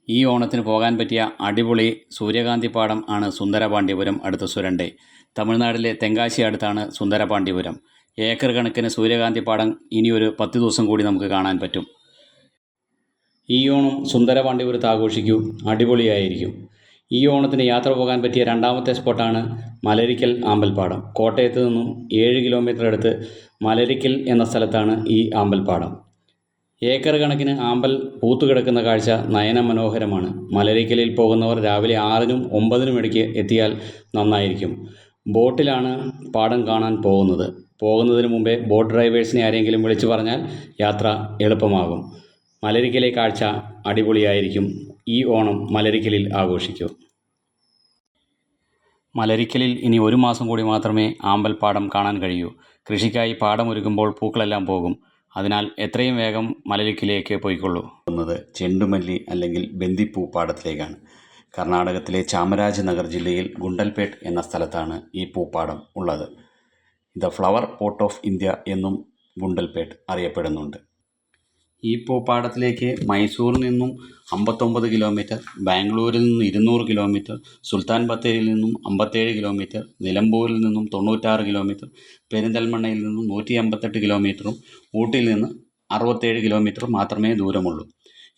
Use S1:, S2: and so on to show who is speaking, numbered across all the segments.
S1: ഈ ഓണത്തിന് പോകാൻ പറ്റിയ അടിപൊളി സൂര്യകാന്തിപ്പാടം ആണ് സുന്ദരപാണ്ഡ്യപുരം അടുത്ത സുരണ്ടൈ. തമിഴ്നാട്ടിലെ തെങ്കാശി അടുത്താണ് സുന്ദരപാണ്ഡ്യപുരം. ഏക്കർ കണക്കിന് സൂര്യകാന്തിപ്പാടം ഇനിയൊരു 10 ദിവസം കൂടി നമുക്ക് കാണാൻ പറ്റും. ഈ ഓണം സുന്ദരപാണ്ഡ്യപുരത്ത് ആഘോഷിക്കൂ, അടിപൊളിയായിരിക്കും. ഈ ഓണത്തിന് യാത്ര പോകാൻ പറ്റിയ രണ്ടാമത്തെ സ്പോട്ടാണ് മലരിക്കൽ ആമ്പൽപ്പാടം. കോട്ടയത്ത് നിന്നും 7 കിലോമീറ്റർ അടുത്ത് മലരിക്കൽ എന്ന സ്ഥലത്താണ് ഈ ആമ്പൽപ്പാടം. ഏക്കർ കണക്കിന് ആമ്പൽ പൂത്തുകിടക്കുന്ന കാഴ്ച നയനമനോഹരമാണ്. മലരിക്കലിൽ പോകുന്നവർ രാവിലെ 6-നും 9-നും ഇടയ്ക്ക് എത്തിയാൽ നന്നായിരിക്കും. ബോട്ടിലാണ് പാടം കാണാൻ പോകുന്നതിന് മുമ്പേ ബോട്ട് ഡ്രൈവേഴ്സിനെ ആരെങ്കിലും വിളിച്ചു പറഞ്ഞാൽ യാത്ര എളുപ്പമാകും. മലരിക്കലെ കാഴ്ച അടിപൊളിയായിരിക്കും. ഈ ഓണം മലരിക്കലിൽ ആഘോഷിക്കൂ. മലരിക്കലിൽ ഇനി 1 മാസം കൂടി മാത്രമേ ആമ്പൽപ്പാടം കാണാൻ കഴിയൂ. കൃഷിക്കായി പാടമൊരുക്കുമ്പോൾ പൂക്കളെല്ലാം പോകും. അതിനാൽ എത്രയും വേഗം മലരിക്കലേക്ക് പോയിക്കൊള്ളൂ. ചെണ്ടുമല്ലി അല്ലെങ്കിൽ ബന്ദിപ്പൂ പാടത്തിലേക്കാണ്. കർണാടകത്തിലെ ചാമരാജനഗർ ജില്ലയിൽ ഗുണ്ടൽപേട്ട് എന്ന സ്ഥലത്താണ് ഈ പൂപ്പാടം ഉള്ളത്. The flower pot of India എന്നും ഗുണ്ടൽപേട്ട് അറിയപ്പെടുന്നുണ്ട്. ഈ പൂപ്പാടത്തിലേക്ക് മൈസൂരിൽ നിന്നും 59 കിലോമീറ്റർ, ബാംഗ്ലൂരിൽ നിന്നും 200 കിലോമീറ്റർ, സുൽത്താൻ ബത്തേരിയിൽ നിന്നും 57 കിലോമീറ്റർ, നിലമ്പൂരിൽ നിന്നും 96 കിലോമീറ്റർ, പെരിന്തൽമണ്ണയിൽ നിന്നും 158 കിലോമീറ്ററും ഊട്ടിയിൽ നിന്ന് 67 കിലോമീറ്റർ മാത്രമേ ദൂരമുള്ളൂ.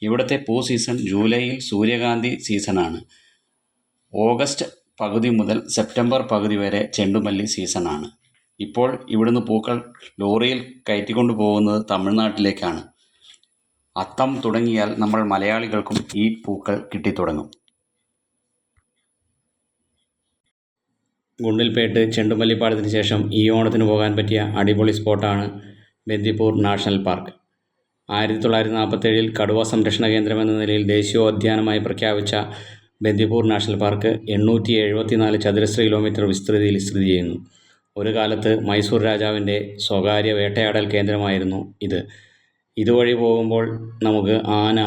S1: ഇവിടുത്തെ പൂ സീസൺ ജൂലൈയിൽ സൂര്യകാന്തി സീസണാണ്. ഓഗസ്റ്റ് പകുതി മുതൽ സെപ്റ്റംബർ പകുതി വരെ ചെണ്ടുമല്ലി സീസണാണ്. ഇപ്പോൾ ഇവിടുന്ന് പൂക്കൾ ലോറിയിൽ കയറ്റിക്കൊണ്ടു പോകുന്നത് തമിഴ്നാട്ടിലേക്കാണ്. അത്തം തുടങ്ങിയാൽ നമ്മൾ മലയാളികൾക്കും ഈ പൂക്കൾ കിട്ടിത്തുടങ്ങും. ഗുണ്ടൽപേട്ട് ചെണ്ടുമല്ലിപ്പാടത്തിന് ശേഷം ഈ ഓണത്തിന് പോകാൻ പറ്റിയ അടിപൊളി സ്പോട്ടാണ് ബന്ദിപ്പൂർ നാഷണൽ പാർക്ക്. 1947-ൽ കടുവ സംരക്ഷണ കേന്ദ്രം എന്ന നിലയിൽ ദേശീയോദ്യാനമായി പ്രഖ്യാപിച്ച ബന്ദിപ്പൂർ നാഷണൽ പാർക്ക് 874 ചതുരശ്ര കിലോമീറ്റർ വിസ്തൃതിയിൽ സ്ഥിതി ചെയ്യുന്നു. ഒരു കാലത്ത് മൈസൂർ രാജാവിൻ്റെ സ്വകാര്യ വേട്ടയാടൽ കേന്ദ്രമായിരുന്നു ഇത്. ഇതുവഴി പോകുമ്പോൾ നമുക്ക് ആന,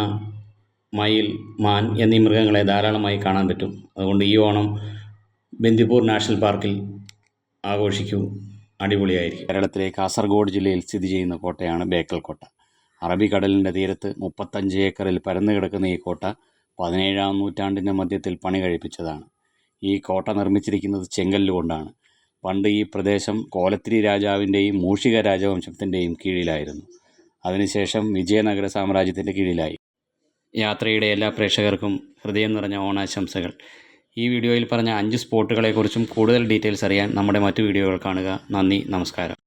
S1: മയിൽ, മാൻ എന്നീ മൃഗങ്ങളെ ധാരാളമായി കാണാൻ പറ്റും. അതുകൊണ്ട് ഈ ഓണം ബന്ദിപ്പൂർ നാഷണൽ പാർക്കിൽ ആഘോഷിക്കൂ, അടിപൊളിയായിരിക്കും. കേരളത്തിലെ കാസർഗോഡ് ജില്ലയിൽ സ്ഥിതി ചെയ്യുന്ന കോട്ടയാണ് ബേക്കൽ കോട്ട. അറബിക്കടലിൻ്റെ തീരത്ത് 35 ഏക്കറിൽ പരന്നു കിടക്കുന്ന ഈ കോട്ട 17-ാം നൂറ്റാണ്ടിൻ്റെ മധ്യത്തിൽ പണി കഴിപ്പിച്ചതാണ്. ഈ കോട്ട നിർമ്മിച്ചിരിക്കുന്നത് ചെങ്കല്ലുകൊണ്ടാണ്. പണ്ട് ഈ പ്രദേശം കോലത്തിരി രാജാവിൻ്റെയും മൂഷിക രാജവംശത്തിൻ്റെയും കീഴിലായിരുന്നു. അതിനുശേഷം വിജയനഗര സാമ്രാജ്യത്തിൻ്റെ കീഴിലായി. യാത്രയുടെ എല്ലാ പ്രേക്ഷകർക്കും ഹൃദയം നിറഞ്ഞ ഓണാശംസകൾ. ഈ വീഡിയോയിൽ പറഞ്ഞ 5 സ്പോട്ടുകളെക്കുറിച്ചും കൂടുതൽ ഡീറ്റെയിൽസ് അറിയാൻ നമ്മുടെ മറ്റു വീഡിയോകൾ കാണുക. നന്ദി, നമസ്കാരം.